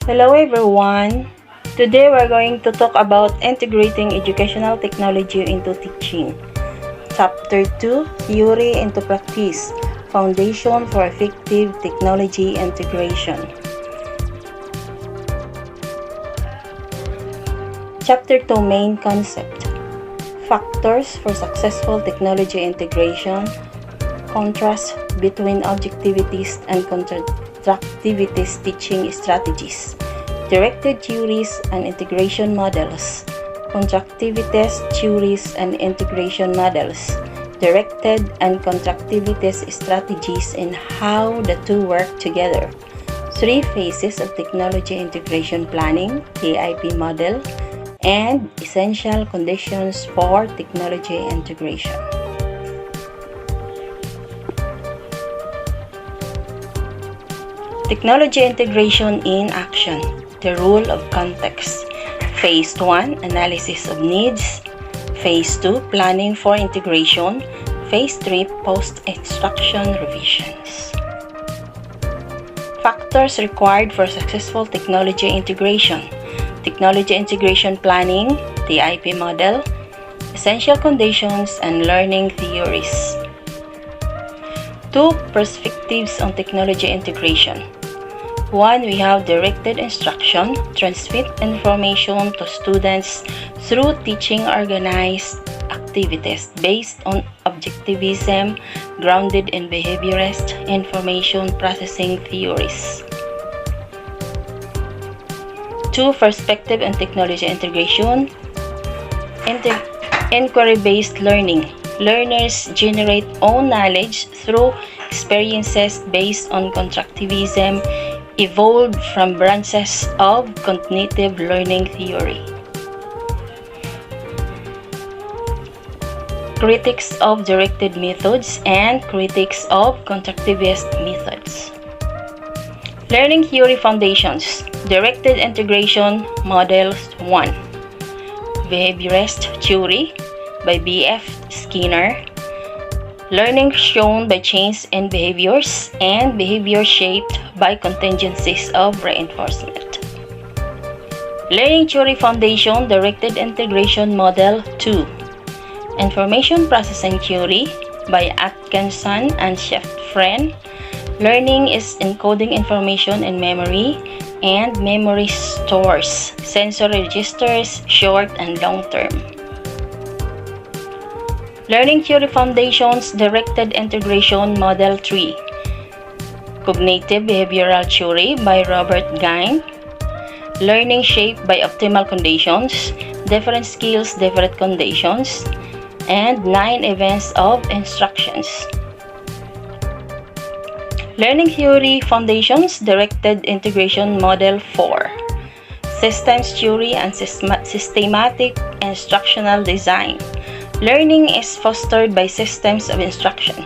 Hello everyone! Today we're going to talk about integrating educational technology into teaching. Chapter 2, Theory into Practice, Foundation for Effective Technology Integration. Chapter 2, Main Concept, Factors for Successful Technology Integration, Contrast between Objectivist and Constructivist Teaching Strategies, Directed Theories and Integration Models, Constructivist Theories and Integration Models, Directed and Constructivist Strategies and how the two work together, 3 phases of Technology Integration Planning, TIP Model, and Essential Conditions for Technology Integration. Technology Integration in Action, the Rule of Context. Phase 1, Analysis of Needs. Phase 2, Planning for Integration. Phase 3, Post-Instruction Revisions. Factors required for successful technology integration. Technology Integration Planning, TIP Model, Essential Conditions, and Learning Theories. 2 perspectives on technology integration. 1. We have directed instruction, transmit information to students through teaching organized activities based on objectivism, grounded in behaviorist information processing theories. 2. Perspective on technology integration, inquiry-based learning. Learners generate own knowledge through experiences based on constructivism, evolved from branches of cognitive learning theory. Critics of directed methods and critics of constructivist methods. Learning theory foundations. Directed integration models 1. Behaviorist theory by B.F. Skinner. Learning shown by change in behaviors and behavior shaped by contingencies of reinforcement. Learning theory foundation, directed integration model 2. Information processing theory by Atkinson and Schifrin. Learning is encoding information in memory and memory stores, sensory registers, short and long term. Learning Theory Foundations, Directed Integration Model 3. Cognitive Behavioral Theory by Robert Gain. Learning Shaped by Optimal Conditions, Different Skills, Different Conditions, and 9 Events of Instructions. Learning Theory Foundations, Directed Integration Model 4. Systems Theory and Systematic Instructional Design. Learning is fostered by systems of instruction.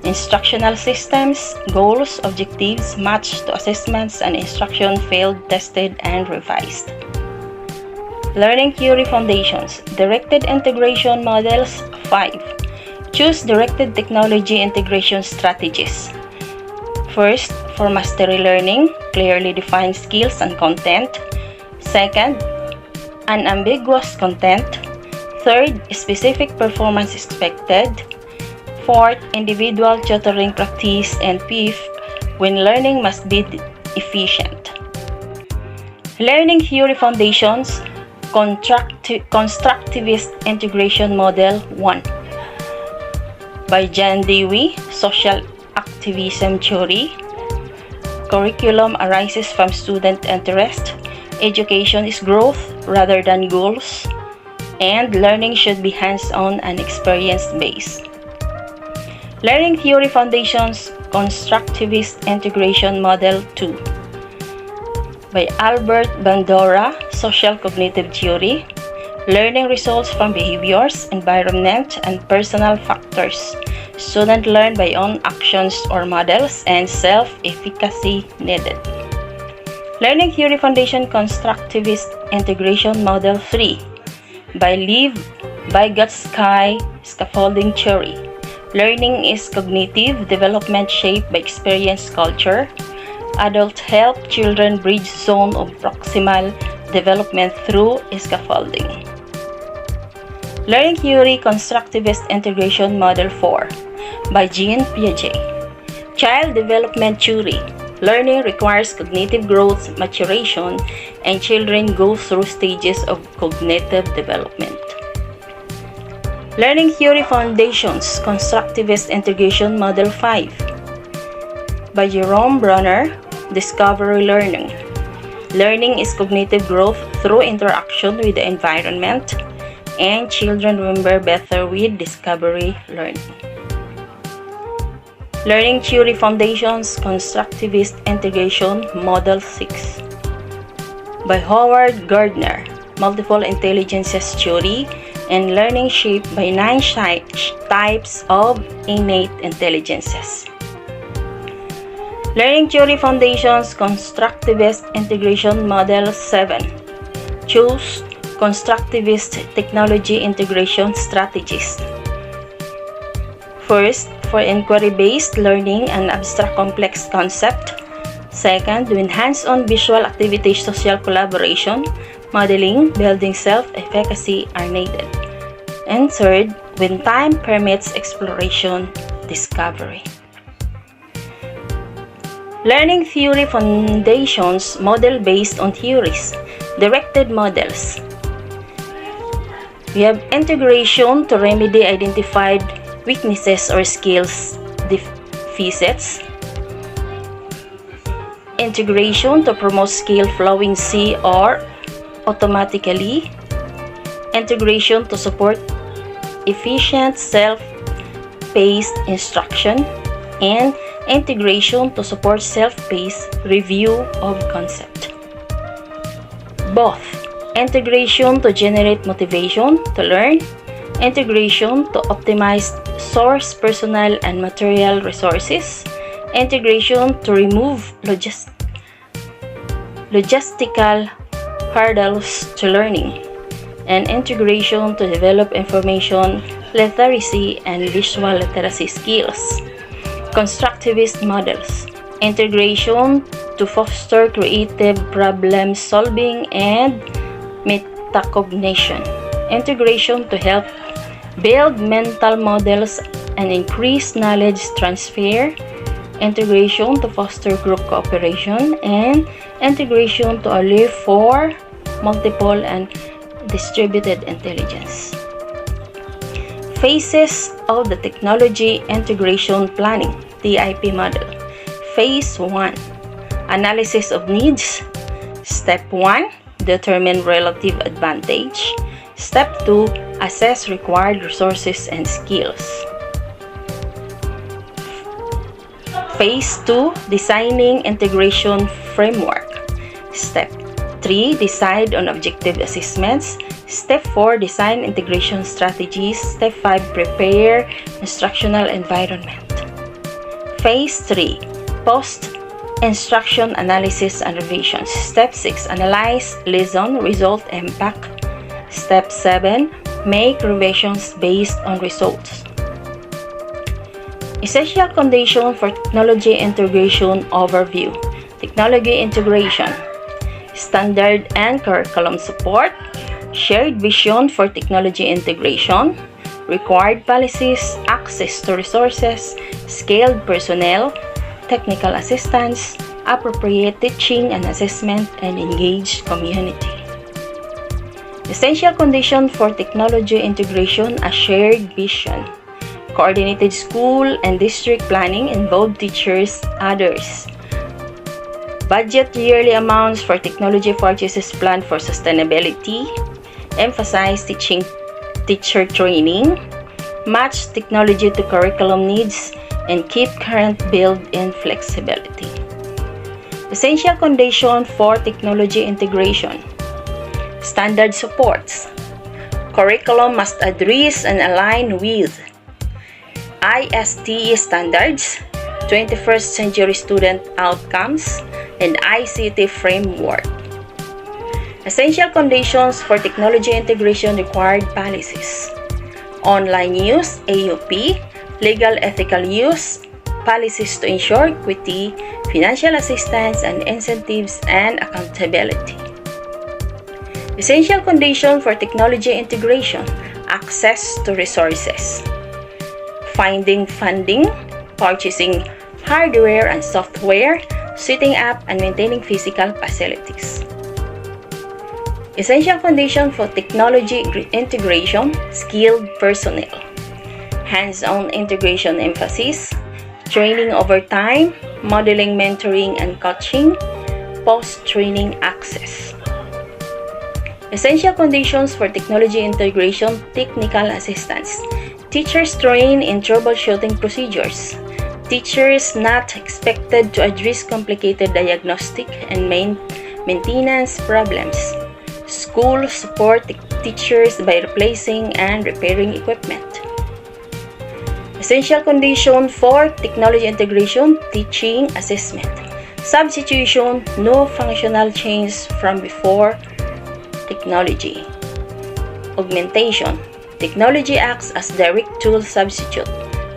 Instructional systems, goals, objectives, matched to assessments and instruction failed, tested, and revised. Learning Theory Foundations, Directed Integration Models 5. Choose directed technology integration strategies. First, for mastery learning, clearly defined skills and content. Second, unambiguous content. Third, specific performance expected. Fourth, individual tutoring practice. And fifth, when learning must be efficient. Learning Theory Foundations, Constructivist Integration Model 1 by John Dewey, Social Activism Theory. Curriculum arises from student interest. Education is growth rather than goals. And learning should be hands-on and experience-based. Learning Theory Foundations, Constructivist Integration Model 2 by Albert Bandura, Social Cognitive Theory. Learning results from behaviors, environment, and personal factors. Students learn by own actions or models, and self-efficacy needed. Learning Theory Foundation, Constructivist Integration Model 3 by Vygotsky, Scaffolding Theory. Learning is cognitive development shaped by experience culture. Adults help children bridge zone of proximal development through scaffolding. Learning Theory Constructivist Integration Model 4 by Jean Piaget. Child Development Theory. Learning requires cognitive growth, maturation, and children go through stages of cognitive development. Learning Theory Foundations Constructivist Integration Model 5 by Jerome Brunner. Discovery Learning. Learning is cognitive growth through interaction with the environment, and children remember better with discovery learning. Learning Theory Foundations Constructivist Integration Model 6 by Howard Gardner. Multiple Intelligences Theory and Learning Shaped by 9 Types of Innate Intelligences. Learning Theory Foundations Constructivist Integration Model 7. Choose Constructivist Technology Integration Strategies. First, for inquiry-based learning and abstract complex concept. Second, when hands-on visual activities, social collaboration, modeling, building self-efficacy are needed. And third, when time permits exploration, discovery. Learning Theory Foundations Model based on theories. Directed models. We have integration to remedy identified weaknesses or skills deficits. Integration to promote skill flowing or automatically. Integration to support efficient self-paced instruction. And integration to support self-paced review of concept. Both. Integration to generate motivation to learn. Integration to optimize source, personnel, and material resources. Integration to remove logistical hurdles to learning. And integration to develop information literacy and visual literacy skills. Constructivist models. Integration to foster creative problem solving and metacognition. Integration to help build mental models and increase knowledge transfer. Integration to foster group cooperation. And integration to allow for multiple and distributed intelligence. Phases of the Technology Integration Planning (TIP) model. Phase 1. Analysis of needs. Step 1. Determine relative advantage. Step 2. Assess required resources and skills. Phase 2. Designing integration framework. Step 3. Decide on objective assessments. Step 4. Design integration strategies. Step 5. Prepare instructional environment. Phase 3. Post-instruction analysis and revisions. Step 6. Analyze lesson result impact. Step 7. Make revisions based on results. Essential condition for technology integration overview. Technology integration. Standard and curriculum support. Shared vision for technology integration. Required policies. Access to resources. Skilled personnel. Technical assistance. Appropriate teaching and assessment, and engaged community. Essential condition for technology integration: a shared vision. Coordinated school and district planning involve teachers, others. Budget yearly amounts for technology purchases planned for sustainability. Emphasize teacher training. Match technology to curriculum needs and keep current built-in flexibility. Essential condition for technology integration: standard supports. Curriculum must address and align with ISTE standards, 21st century student outcomes, and ICT framework. Essential conditions for technology integration: required policies. Online use, AUP, legal ethical use, policies to ensure equity, financial assistance and incentives, and accountability. Essential condition for technology integration: access to resources, finding funding, purchasing hardware and software, setting up and maintaining physical facilities. Essential condition for technology integration: skilled personnel, hands-on integration emphasis, training over time, modeling, mentoring and coaching, post-training access. Essential conditions for technology integration: technical assistance, teachers trained in troubleshooting procedures, teachers not expected to address complicated diagnostic and maintenance problems, school support teachers by replacing and repairing equipment. Essential condition for technology integration: teaching assessment, substitution, no functional change from before technology. Augmentation: technology acts as direct tool substitute.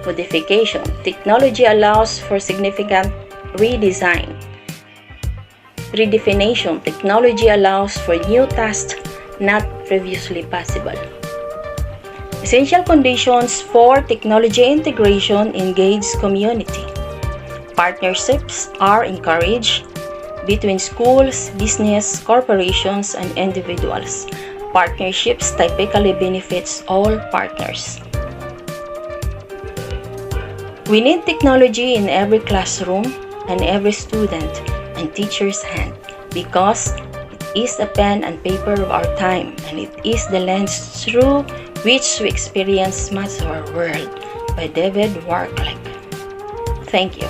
Modification: technology allows for significant redesign. Redefinition: technology allows for new tasks not previously possible. Essential conditions for technology integration: engage community. Partnerships are encouraged between schools, business, corporations, and individuals. Partnerships typically benefits all partners. We need technology in every classroom and every student and teacher's hand, because it is the pen and paper of our time, and it is the lens through which we experience much of our world. By David Warcliffe. Thank you.